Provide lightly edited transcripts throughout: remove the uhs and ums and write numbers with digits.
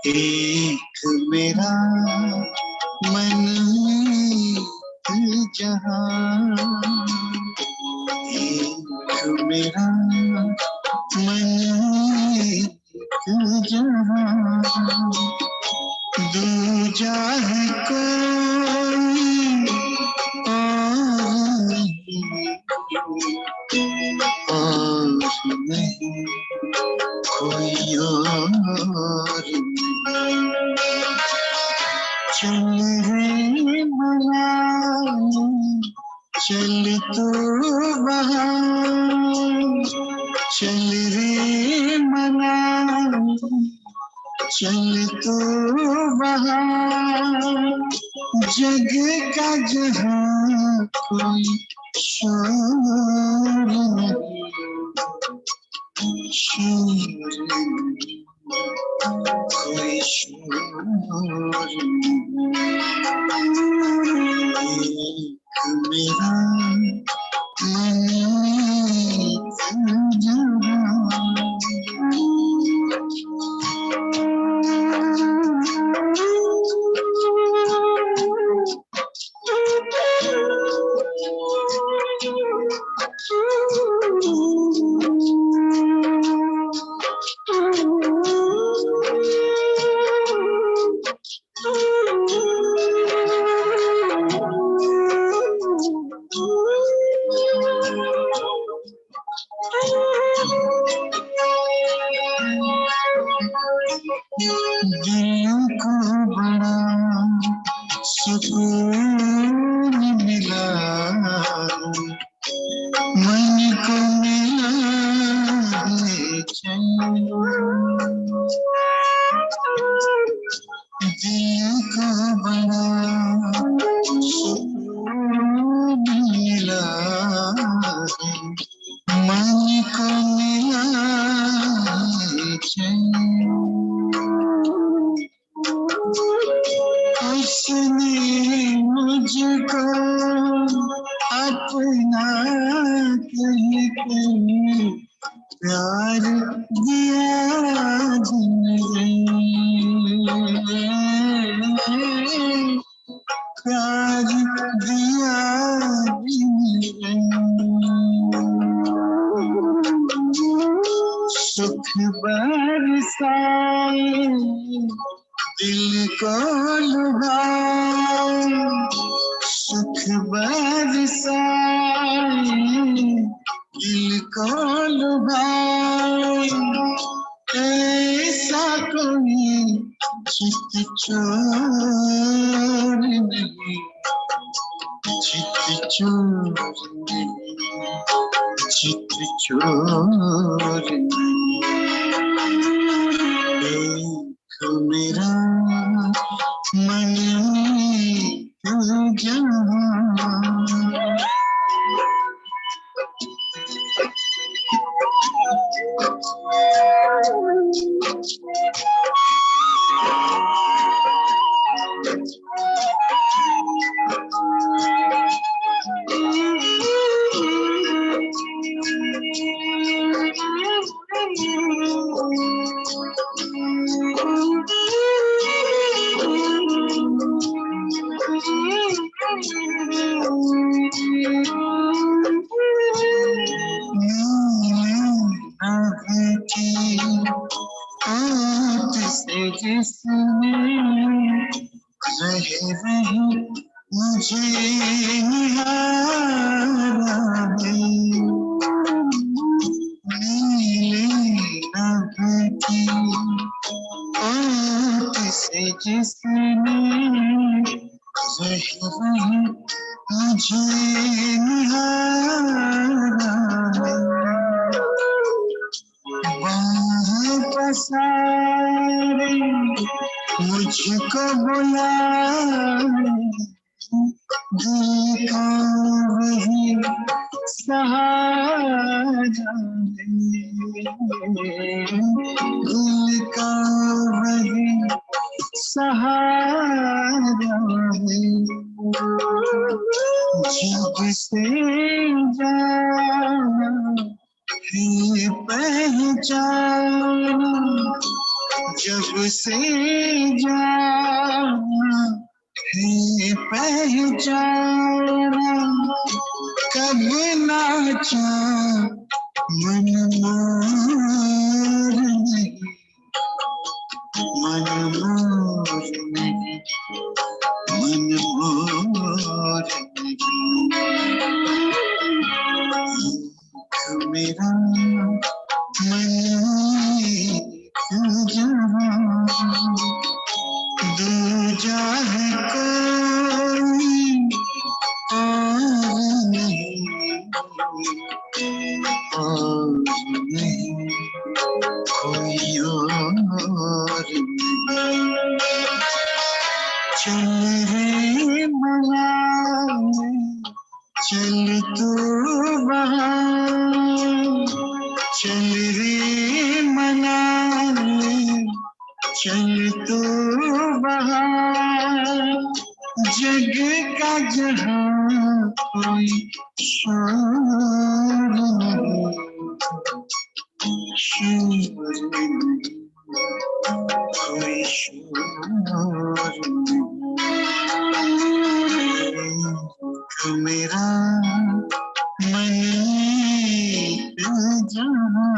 एक मेरा मन जहां, एक मेरा मन जहां, दूजा है कोई और नहीं, कोई और चल रे मना, चल तो वहाँ, चल रे मना, चल तो वहाँ, जग का जहाँ कोई शोर नहीं, शोर नहीं। कोई शोर एक मेरा मन दिल को बड़ा सुकून मिला, मन को मिला है चैन। दिल को बड़ा सुकून मिला, मन को मिला है चैन। उसने मुझको अपना कह के प्यार दिया प्यार दिया सुख बरसाए दिल को लुभाए, सुख बरसाए दिल को लुभाए, ऐसा कोई चित चोर नहीं, चित चोर नहीं, चित चोर नहीं। मेरा मन तू जहाँ जिसमें रह रही मुझे निहारा है, नीले रंग की ओट से जिसमें रह रही मुझे निहारा है, बाहें पसारे मुझको बुलाए, दिल का वही सहारा है, दिल का वही सहारा है। जब से जाना है पहचाना, जब से जाना है पहचाना, कब नाचा मन मोर नहीं, मन मोर नहीं, मन मोर नहीं। मेरा मन दूजा है कोई और नहीं, और नहीं कोई और नहीं। चल रे मनाने चल तू वहाँ, चल रे मनाने चल तू बाहर जग का जहां कोई शोर नहीं शोर नहीं कोई शोर नहीं तो मेरा मन जहां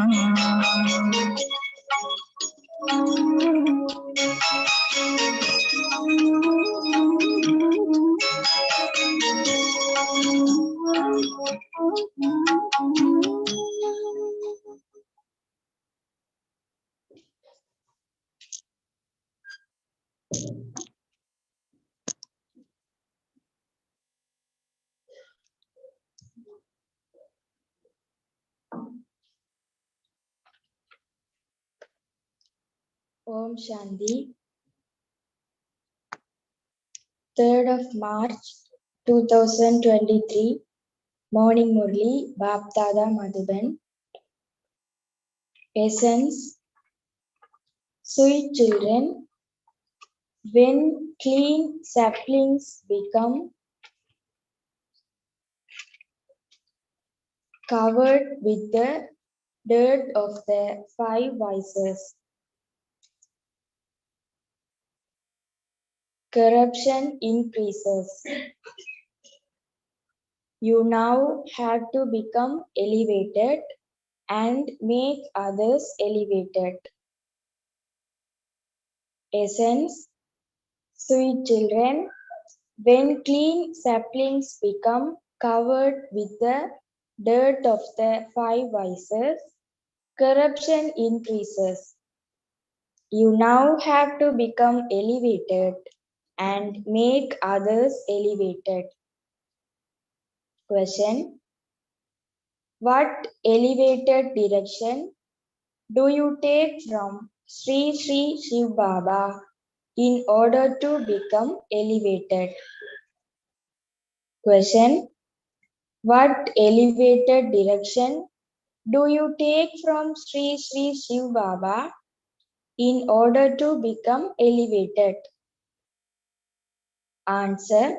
Om Shanti. 3rd of March 2023. Morning Murli, Baptada Madhuban. Essence. Sweet children, when clean saplings become covered with the dirt of the five vices, corruption increases. You now have to become elevated and make others elevated. Essence. Sweet children, when clean saplings become covered with the dirt of the five vices, corruption increases. You now have to become elevated and make others elevated. Question. What elevated direction do you take from Sri Sri Shiv Baba in order to become elevated? Question. What elevated direction do you take from Sri Sri Shiv Baba in order to become elevated? Answer.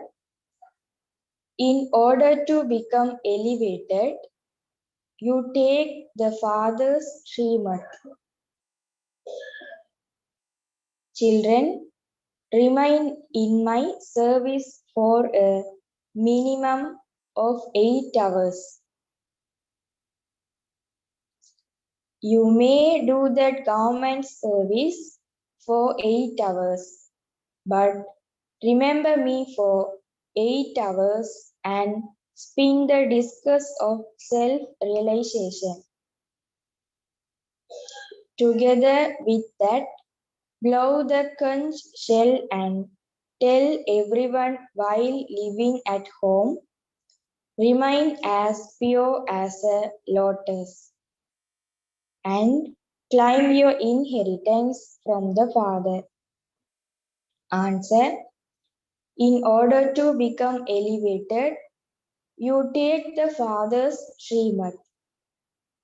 In order to become elevated, you take the Father's Srimad. Children, remain in my service for a minimum of 8 hours. You may do that government service for 8 hours, but remember me for 8 hours and spin the discus of self-realization. Together with that, blow the conch shell and tell everyone while living at home, remain as pure as a lotus, and claim your inheritance from the Father. Answer. In order to become elevated, you take the Father's Srimad.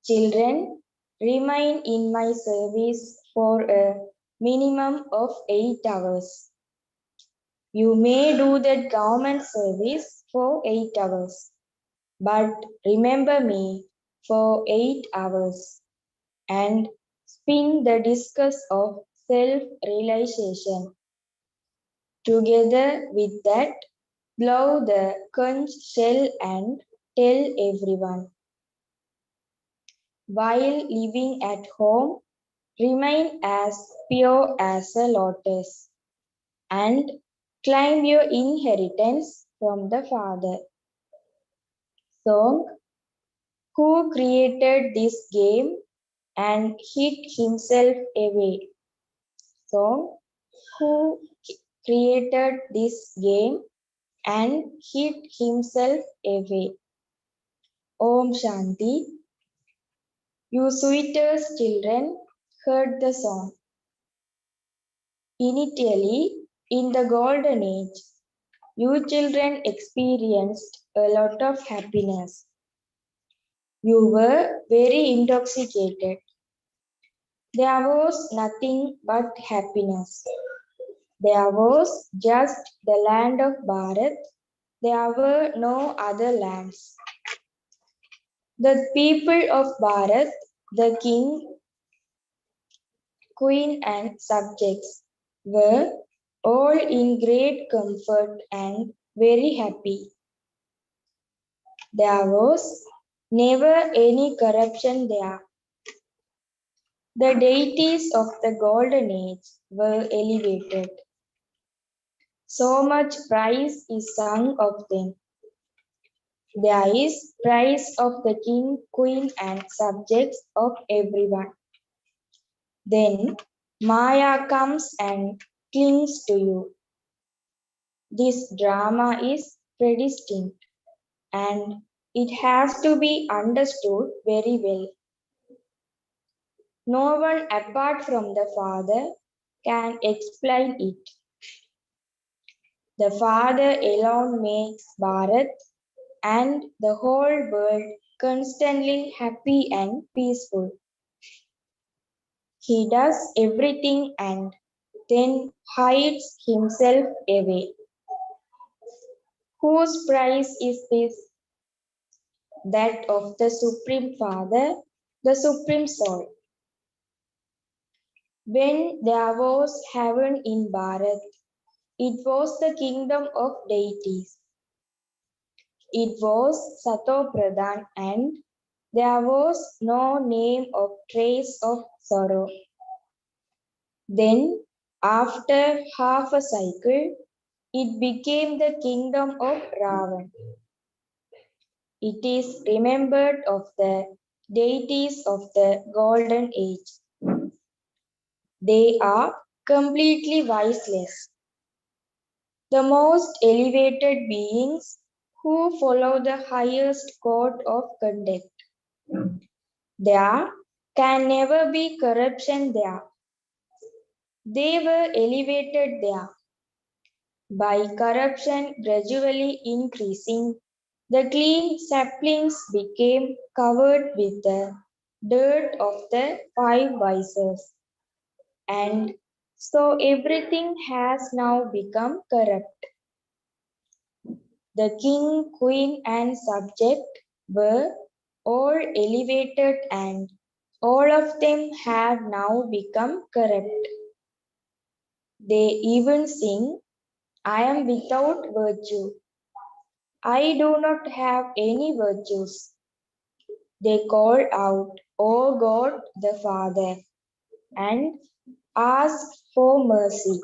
Children, remain in my service for a minimum of 8 hours. You may do that government service for 8 hours, but remember me for 8 hours and spin the discus of self-realization. Together with that, blow the conch shell and tell everyone. While living at home, remain as pure as a lotus and claim your inheritance from the Father. Song. Who created this game and hid himself away? Song. Who created this game and hid himself away? Om Shanti. You sweetest children heard the song. Initially, in the golden age, you children experienced a lot of happiness. You were very intoxicated. There was nothing but happiness. There was just the land of Bharat. There were no other lands. The people of Bharat, the king, queen, and subjects, were all in great comfort and very happy. There was never any corruption there. The deities of the golden age were elevated. So much praise is sung of them. There is praise of the king, queen, and subjects of everyone. Then Maya comes and clings to you. This drama is predestined and it has to be understood very well. No one apart from the Father can explain it. The Father alone makes Bharat and the whole world constantly happy and peaceful. He does everything and then hides himself away. Whose prize is this? That of the Supreme Father, the Supreme Soul. When there was heaven in Bharat, it was the kingdom of deities. It was Sato Pradhan and there was no name or trace of sorrow. Then, after half a cycle, it became the kingdom of Ravan. It is remembered of the deities of the golden age. They are completely voiceless. The most elevated beings who follow the highest code of conduct. There can never be corruption there. They were elevated there. By corruption gradually increasing, the clean saplings became covered with the dirt of the five vices. And so everything has now become corrupt. The king, queen, and subject were all elevated, and all of them have now become corrupt. They even sing, I am without virtue. I do not have any virtues. They call out, O God the Father, and ask for mercy.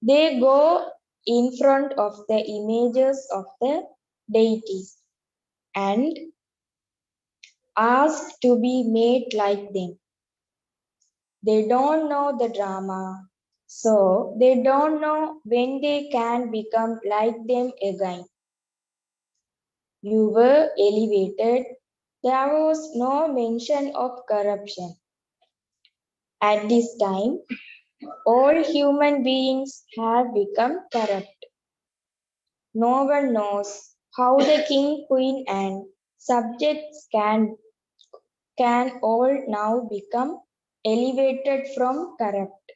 They go in front of the images of the deities and ask to be made like them. They don't know the drama, so they don't know when they can become like them again. You were elevated. There was no mention of corruption. At this time, all human beings have become corrupt. No one knows how the king, queen, and subjects can all now become elevated from corrupt.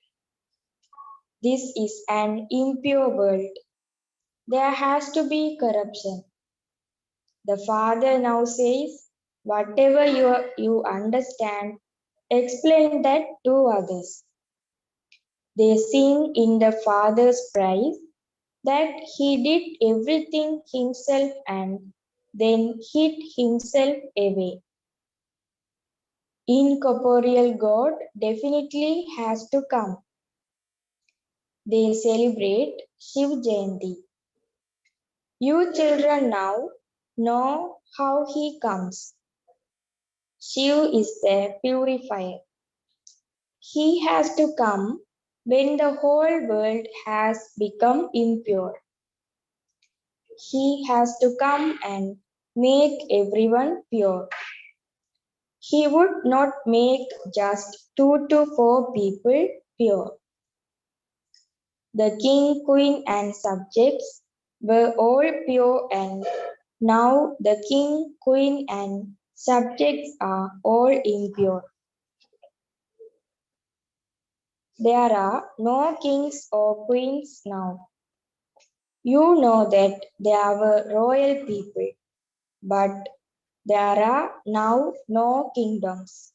This is an impure world. There has to be corruption. The Father now says, whatever you understand, explain that to others. They sing in the Father's praise that he did everything himself and then hid himself away. Incorporeal God definitely has to come. They celebrate Shiv Jayanti. You children now know how he comes. Shiv is the purifier. He has to come when the whole world has become impure. He has to come and make everyone pure. He would not make just 2 to 4 people pure. The king, queen, and subjects were all pure, and now the king, queen, and subjects are all impure. There are no kings or queens now. You know that there were royal people, but there are now no kingdoms.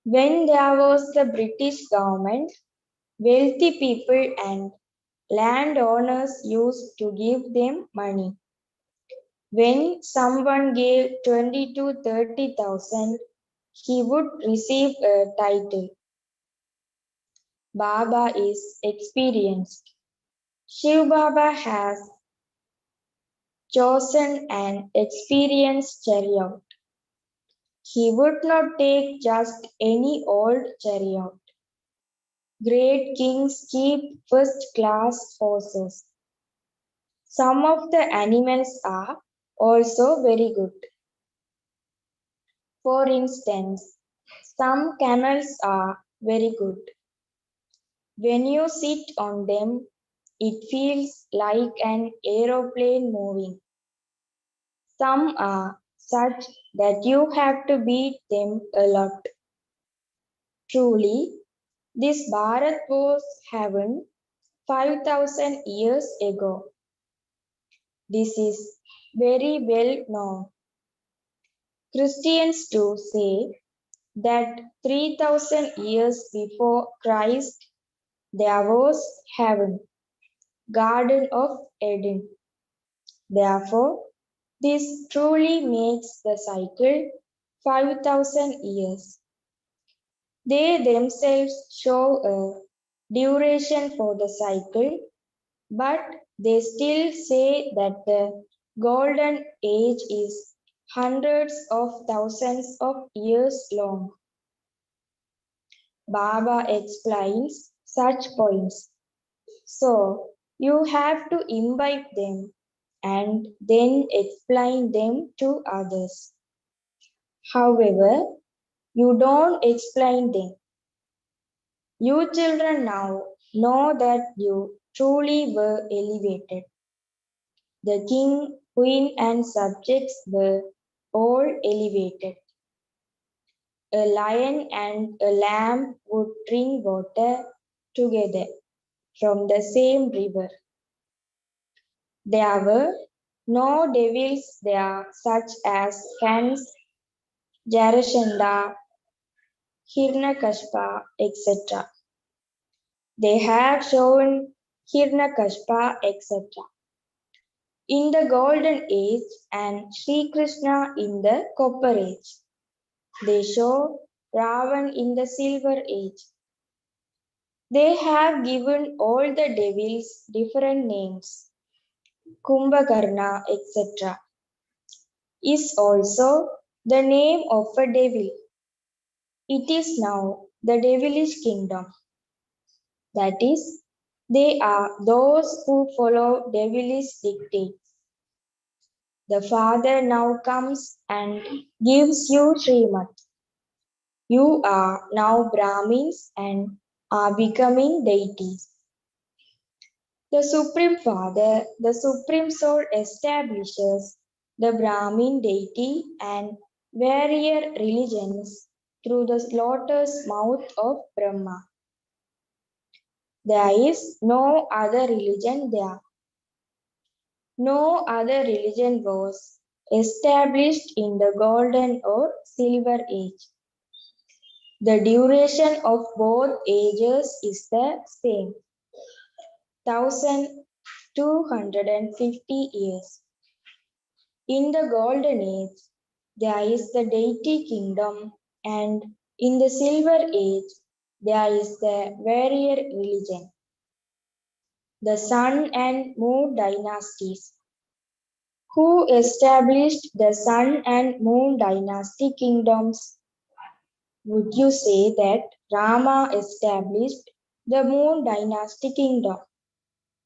When there was the British government, wealthy people and landowners used to give them money. When someone gave 20 to 30,000, he would receive a title. Baba is experienced. Shiv Baba has chosen an experienced chariot. He would not take just any old chariot. Great kings keep first class horses. Some of the animals are also very good. For instance, some camels are very good. When you sit on them, it feels like an aeroplane moving. Some are such that you have to beat them a lot. Truly, this Bharat was heaven 5,000 years ago. This is very well known. Christians too say that 3,000 years before Christ there was heaven, Garden of Eden. Therefore, this truly makes the cycle 5,000 years. They themselves show a duration for the cycle, but they still say that the golden age is hundreds of thousands of years long. Baba explains such points. So you have to imbibe them and then explain them to others. However, you don't explain them. You children now know that you truly were elevated. The king, queen, and subjects were all elevated. A lion and a lamb would drink water together from the same river. There were no devils there, such as Hans, Jarashanda, Hirnakashpa, etc. They have shown Hirnakashpa, etc. in the Golden Age and Sri Krishna in the Copper Age. They show Ravan in the Silver Age. They have given all the devils different names. Kumbhakarna, etc. is also the name of a devil. It is now the devilish kingdom. That is, they are those who follow devilish dictates. The Father now comes and gives you Srimad. You are now Brahmins and are becoming deities. The Supreme Father, the Supreme Soul establishes the Brahmin deity and warrior religions through the lotus mouth of Brahma. There is no other religion there. No other religion was established in the golden or silver age. The duration of both ages is the same, 1250 years. In the golden age, there is the deity kingdom, and in the silver age, there is the warrior religion. The sun and moon dynasties. Who established the sun and moon dynasty kingdoms? Would you say that Rama established the moon dynasty kingdom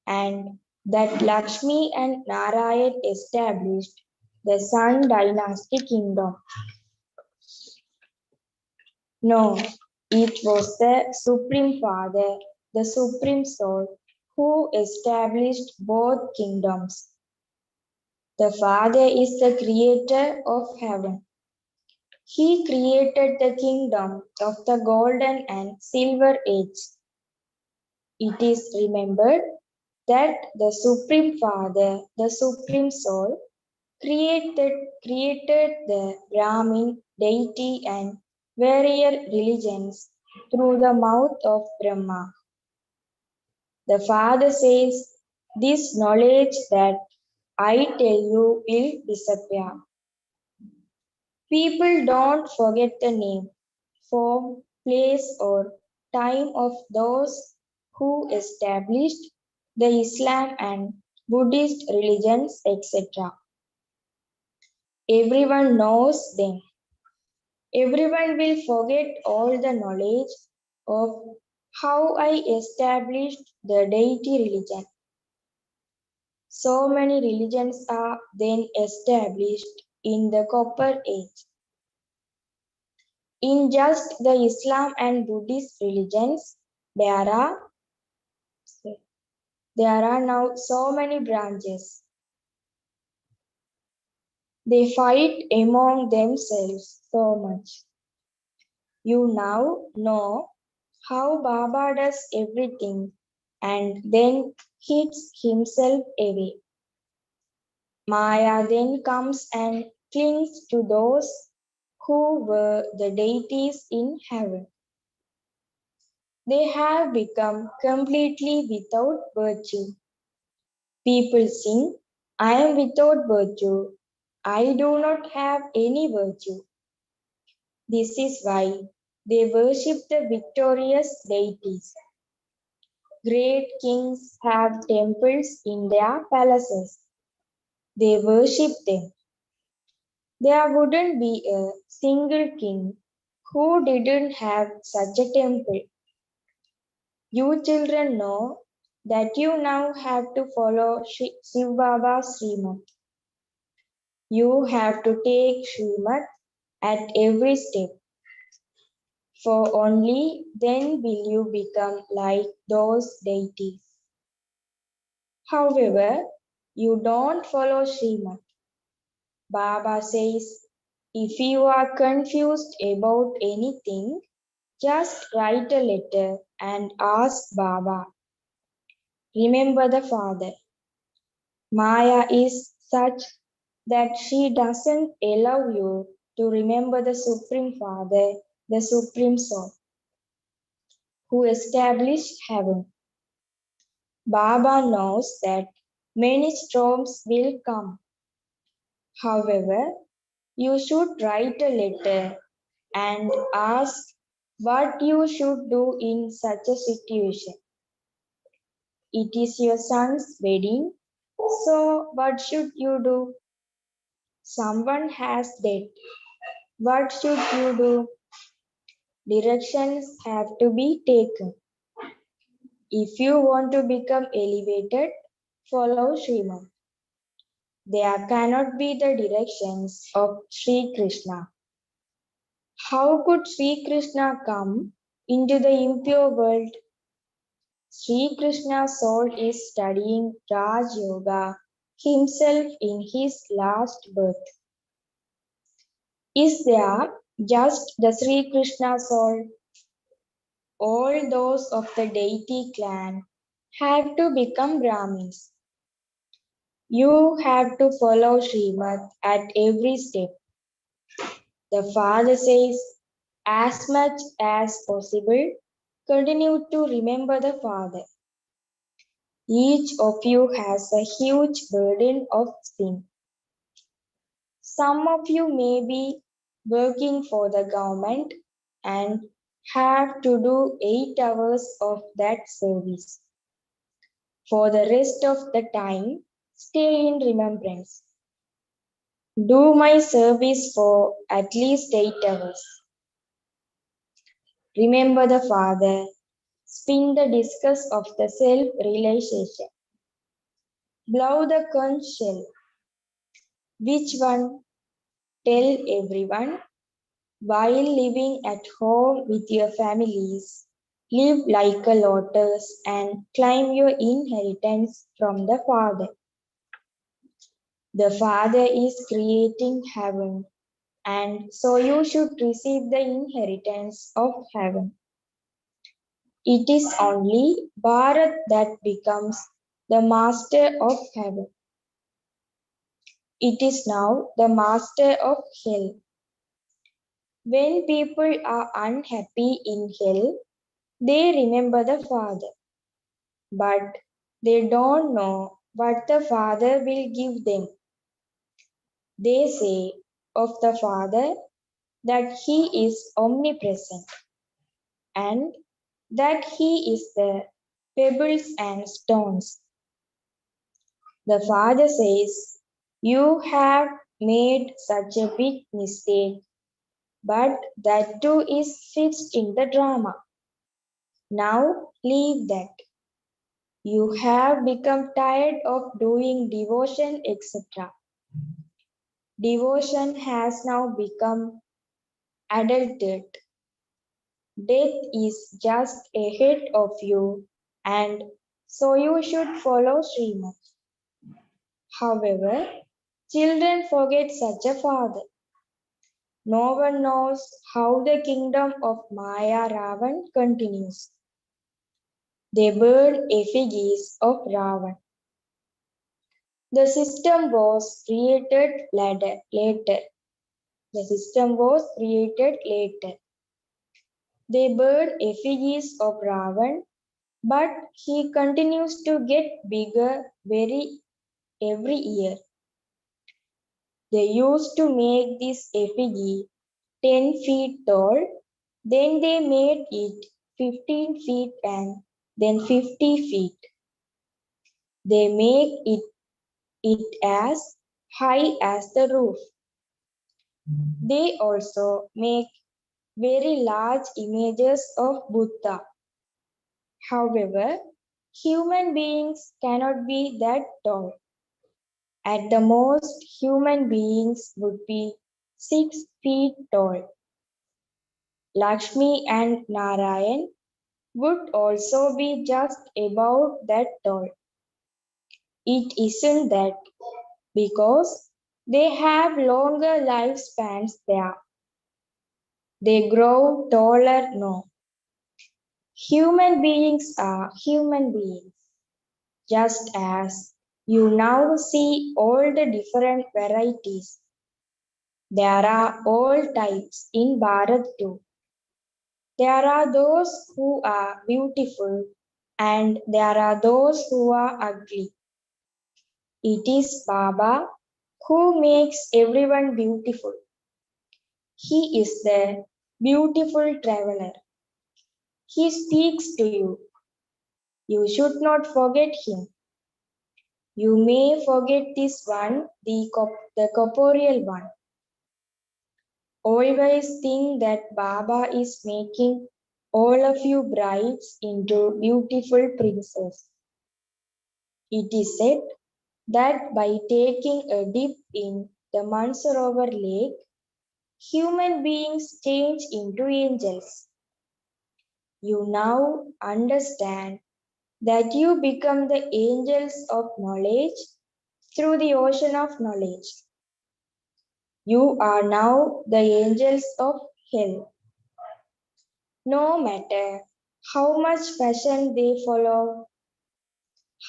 and that Lakshmi and Narayan established the sun dynasty kingdom? No, it was the Supreme Father, the Supreme Soul, who established both kingdoms. The Father is the creator of heaven. He created the kingdom of the golden and silver age. It is remembered that the Supreme Father, the Supreme Soul, created, created the Brahmin deity and warrior religions through the mouth of Brahma. The Father says, this knowledge that I tell you will disappear. People don't forget the name, form, place, or time of those who established the Islam and Buddhist religions, etc. Everyone knows them. Everyone will forget all the knowledge of how I established the deity religion. So many religions are then established in the Copper Age. In just the Islam and Buddhist religions, there are, there are now so many branches. They fight among themselves so much. You now know how Baba does everything and then hits himself away. Maya then comes and clings to those who were the deities in heaven. They have become completely without virtue. People sing, I am without virtue. I do not have any virtue. This is why they worship the victorious deities. Great kings have temples in their palaces. They worship them. There wouldn't be a single king who didn't have such a temple. You children know that you now have to follow Shiv Baba's Srimad. You have to take Srimad at every step, for only then will you become like those deities. However, you don't follow Srimad. Baba says, if you are confused about anything, just write a letter and ask Baba. Remember the Father. Maya is such that she doesn't allow you to remember the Supreme Father, the Supreme Soul, who established heaven. Baba knows that many storms will come. However, you should write a letter and ask what you should do in such a situation. It is your son's wedding, so what should you do? Someone has debt. What should you do? Directions have to be taken. If you want to become elevated, follow Srimad. There cannot be the directions of Sri Krishna. How could Sri Krishna come into the impure world? Sri Krishna's soul is studying Raj Yoga himself in his last birth. Is there just the Sri Krishna soul? All those of the deity clan have to become Brahmins. You have to follow Srimad at every step. The Father says, as much as possible, continue to remember the Father. Each of you has a huge burden of sin. Some of you may be working for the government and have to do 8 hours of that service. For the rest of the time, stay in remembrance. Do my service for at least 8 hours. Remember the Father. Spin the discus of the self-realization. Blow the conch shell. Which one? Tell everyone. While living at home with your families, live like a lotus and claim your inheritance from the Father. The Father is creating heaven, and so you should receive the inheritance of heaven. It is only Bharat that becomes the master of heaven. It is now the master of hell. When people are unhappy in hell, they remember the Father, but they don't know what the Father will give them. They say of the Father that He is omnipresent and that He is the pebbles and stones. The Father says, "You have made such a big mistake, but that too is fixed in the drama. Now leave that. You have become tired of doing devotion, etc. Devotion has now become adulterated. Death is just ahead of you, and so you should follow Srimad." However, children forget such a father. No one knows how the kingdom of Maya Ravan continues. They burn effigies of Ravan. The system was created later. The system was created later. They burn effigies of Ravan, but he continues to get bigger every year. They used to make this effigy 10 feet tall, then they made it 15 feet and then 50 feet. They make it as high as the roof. They also make very large images of Buddha. However, human beings cannot be that tall. At the most, human beings would be 6 feet tall. Lakshmi and Narayan would also be just about that tall. It isn't that because they have longer lifespans there. They grow taller, no. Human beings are human beings, just as you now see all the different varieties. There are all types in Bharat too. There are those who are beautiful and there are those who are ugly. It is Baba who makes everyone beautiful. He is the beautiful traveler. He speaks to you. You should not forget him. You may forget this one, the corporeal one. Always think that Baba is making all of you brides into beautiful princes. It is said that by taking a dip in the Mansarovar lake, human beings change into angels. You now understand that you become the angels of knowledge through the ocean of knowledge. You are now the angels of hell. No matter how much fashion they follow,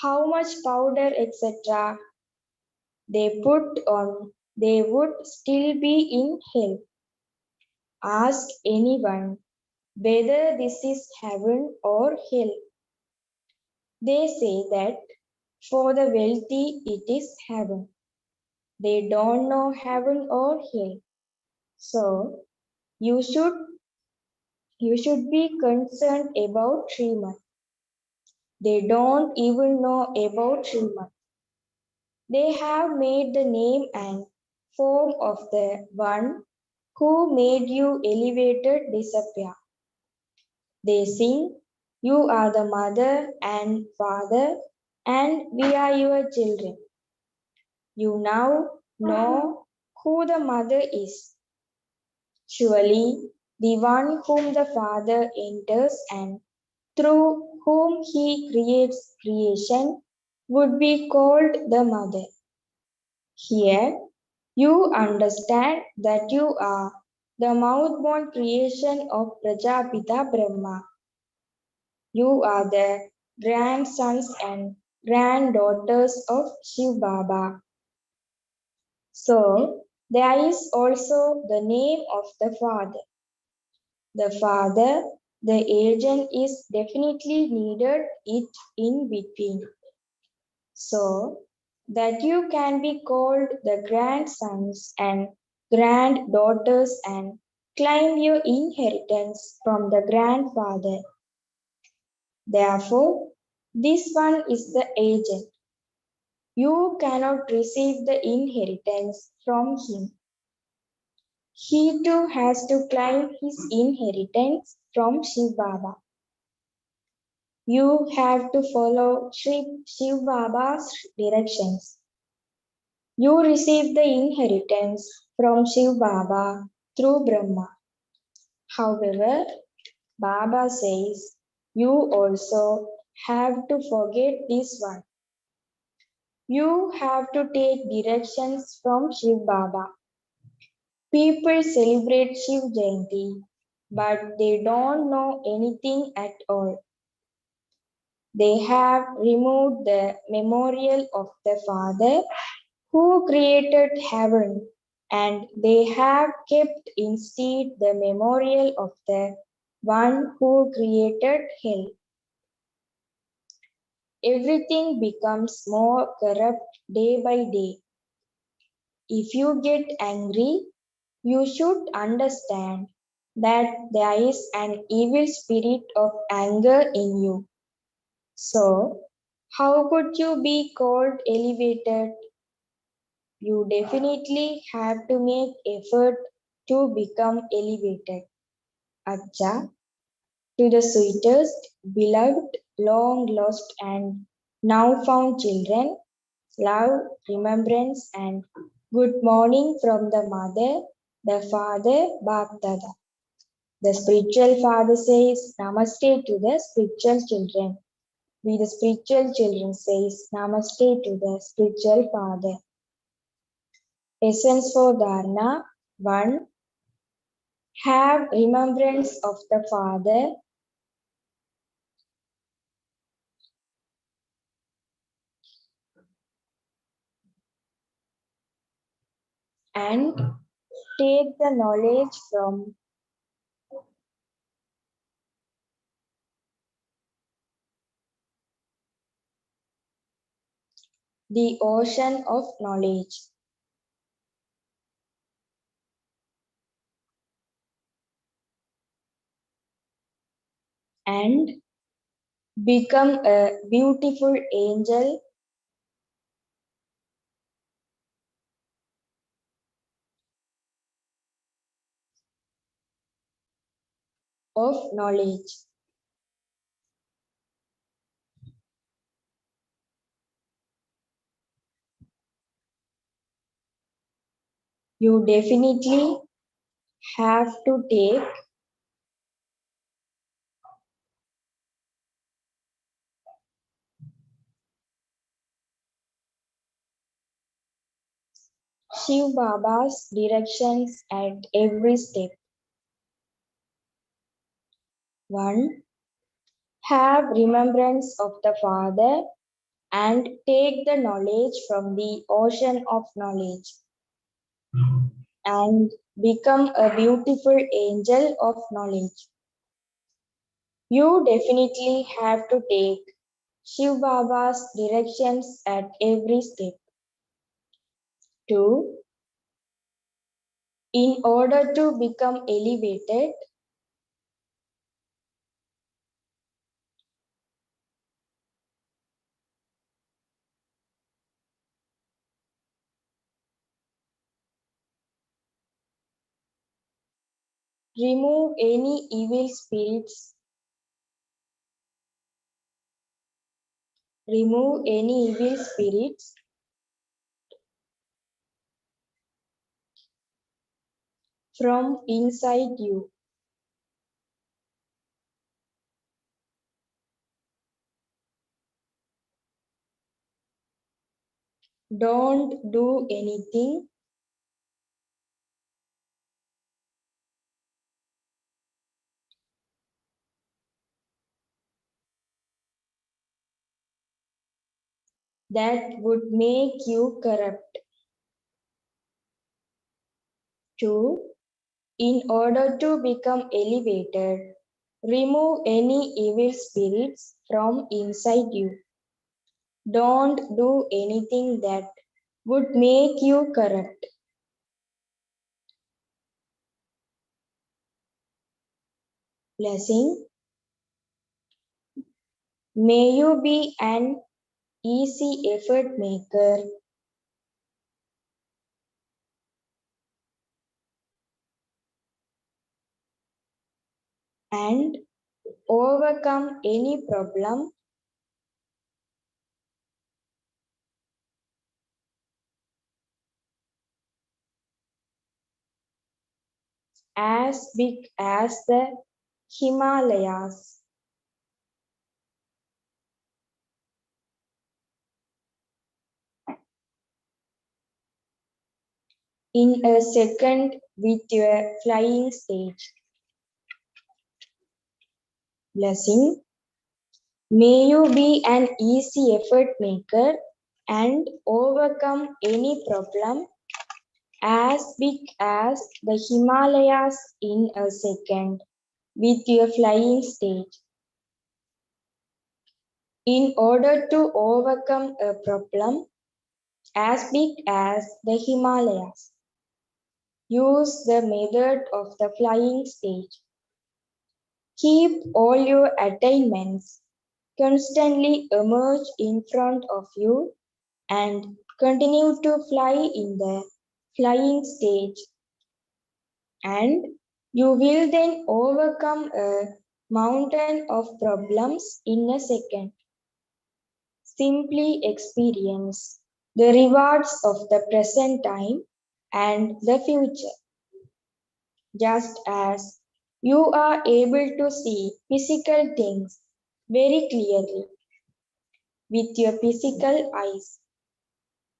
how much powder, etc., they put on, they would still be in hell. Ask anyone whether this is heaven or hell. They say that for the wealthy it is heaven. They don't know heaven or hell. So you should be concerned about Srimad. They don't even know about Srimad. They have made the name and form of the one who made you elevated disappear. They sing, "You are the mother and father, and we are your children." You now know who the mother is. Surely the one whom the Father enters and through whom he creates creation would be called the mother. Here you understand that you are the mouth-born creation of Prajapita Brahma. You are the grandsons and granddaughters of Shiv Baba. So, there is also the name of the father. The father, the agent is definitely needed it in between. So that you can be called the grandsons and granddaughters and claim your inheritance from the grandfather. Therefore, this one is the agent. You cannot receive the inheritance from him. He too has to claim his inheritance from Shiv Baba. You have to follow Shiv Baba's directions. You receive the inheritance from Shiv Baba through Brahma. However, Baba says you also have to forget this one. You have to take directions from Shiv Baba. People celebrate Shiv Jayanti, but they don't know anything at all. They have removed the memorial of the Father who created heaven, and they have kept instead the memorial of the one who created hell. Everything becomes more corrupt day by day. If you get angry, you should understand that there is an evil spirit of anger in you. So, how could you be called elevated? You definitely have to make effort to become elevated. Acha, to the sweetest, beloved, long lost and now found children, love, remembrance and good morning from the mother, the father, Bapdada. The spiritual father says Namaste to the spiritual children. We the spiritual children says Namaste to the spiritual father. Essence for Dharna 1. Have remembrance of the Father and take the knowledge from the ocean of knowledge. And become a beautiful angel of knowledge. You definitely have to take Shiv Baba's directions at every step. 1. Have remembrance of the Father and take the knowledge from the ocean of knowledge. And become a beautiful angel of knowledge. You definitely have to take Shiv Baba's directions at every step. 2. In order to become elevated, remove any evil spirits. Remove any evil spirits from inside you. Don't do anything that would make you corrupt. 2. In order to become elevated, remove any evil spirits from inside you. Don't do anything that would make you corrupt. Blessing. May you be an easy effort maker and overcome any problem as big as the Himalayas. In a second with your flying stage. Blessing. May you be an easy effort maker and overcome any problem as big as the Himalayas in a second with your flying stage. In order to overcome a problem as big as the Himalayas, use the method of the flying stage. Keep all your attainments constantly emerge in front of you and continue to fly in the flying stage, and you will then overcome a mountain of problems in a second. Simply experience the rewards of the present time and the future. Just as you are able to see physical things very clearly with your physical eyes,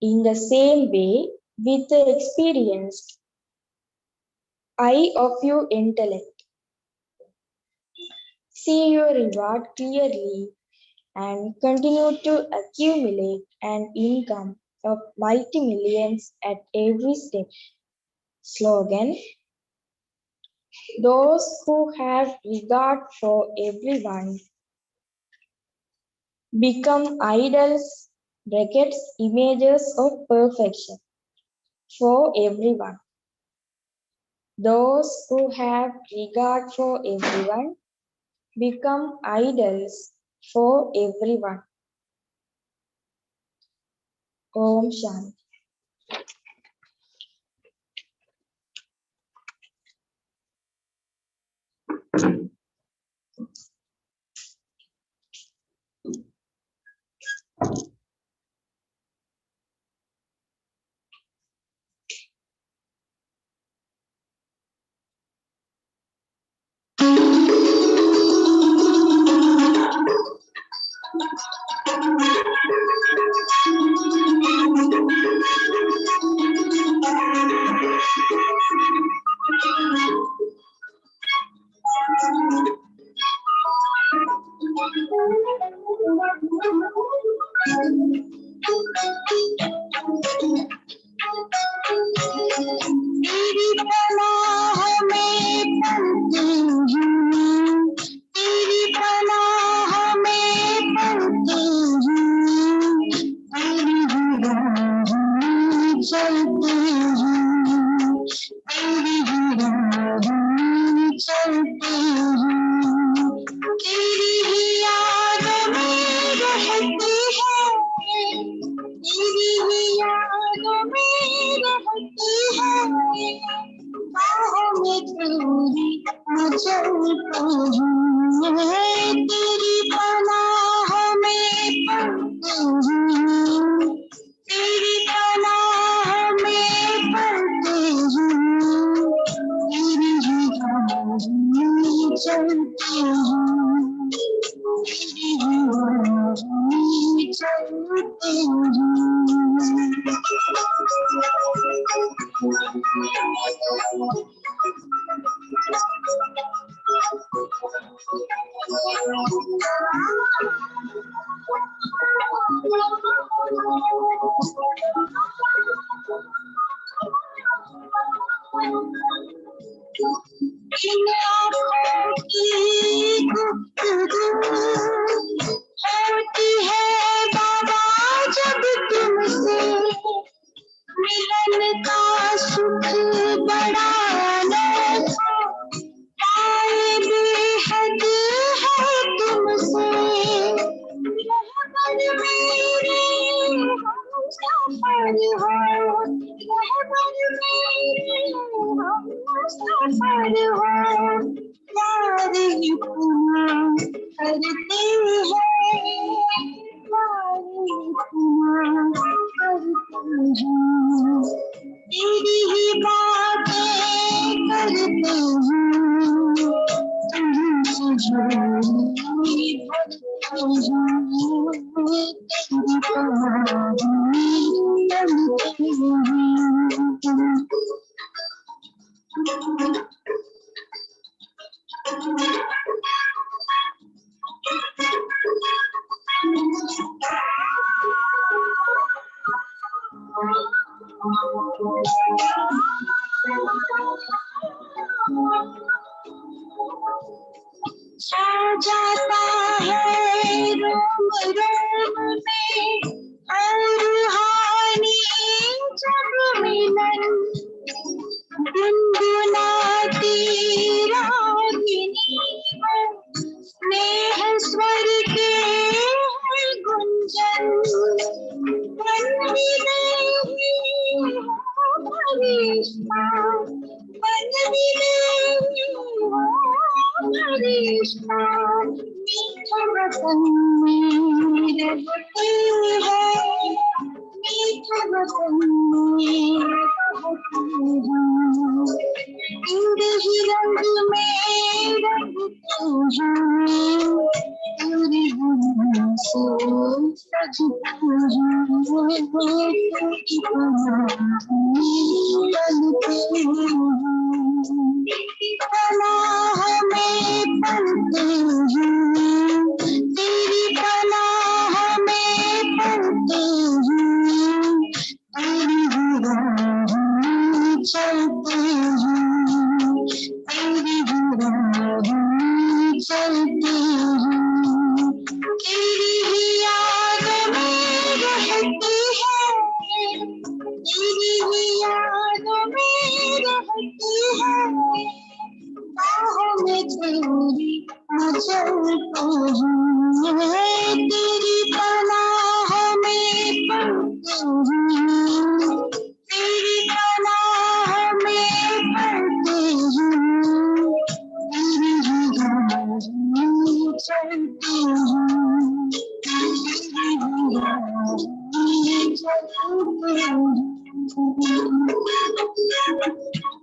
in the same way, with the experienced eye of your intellect, see your reward clearly and continue to accumulate an income of multi-millions at every step. Slogan: those who have regard for everyone become idols, brackets, images of perfection for everyone. Those who have regard for everyone become idols for everyone. Om Shanti. तेरी पनाह में पलते हूँ, तेरी पनाह में पलते हूँ, तेरी ही राह में चलते हूँ, तेरी ही राह में चलते हूँ, तेरी ही याद में रहती है, तेरी ही याद में रहती है, बाहों में तेरी मैं चलती हूँ, तेरी पनाह में पलती हूँ, तेरी पनाह में पलती हूँ, तेरी ही राह में चलती हूँ, तेरी ही राह में चलती हूँ। इन आँखों की गुफ्तगू होती है बाबा जब तुमसे, मिलन का सुख बड़ा अनोखा पाए बेहद है तुमसे। रहबर मेरे हमसफर हो, रहबर मेरे हमसफर हो, प्यार इतना करते हैं, प्यार इतना करते हैं, तेरी ही बातें करते हैं, तुझसे झोली भरते हैं, तेरी कहानी बनते हैं। छा जाता है रोम रोम में और रूहानी जब मिलन, गुनगुनाती रागिनी हो, स्नेह स्वर के है गुंजन, मन मिले हो फरिश्ता, मन मिले हो फरिश्ता, मीठा वतन में रहते हैं, मीठा वतन में रहते हैं, तेरे ही रंग में रंगते हैं, तेरी दुनिया से सजते हैं, तेरी कहानी बनते हैं, पनाह में पलते हैं, तेरी पनाह में पलते हैं, तेरी राह चलते हैं, तेरी राह चलते हैं, तेरी ही याद में रहती है, तेरी ही याद में रहती है, बाहों में तेरी मचलते हैं, तेरी पनाह में पलते हैं, तेरी पनाह में पलते हैं, तेरी ही राह चलते हैं, तेरी ही राह चलते हैं।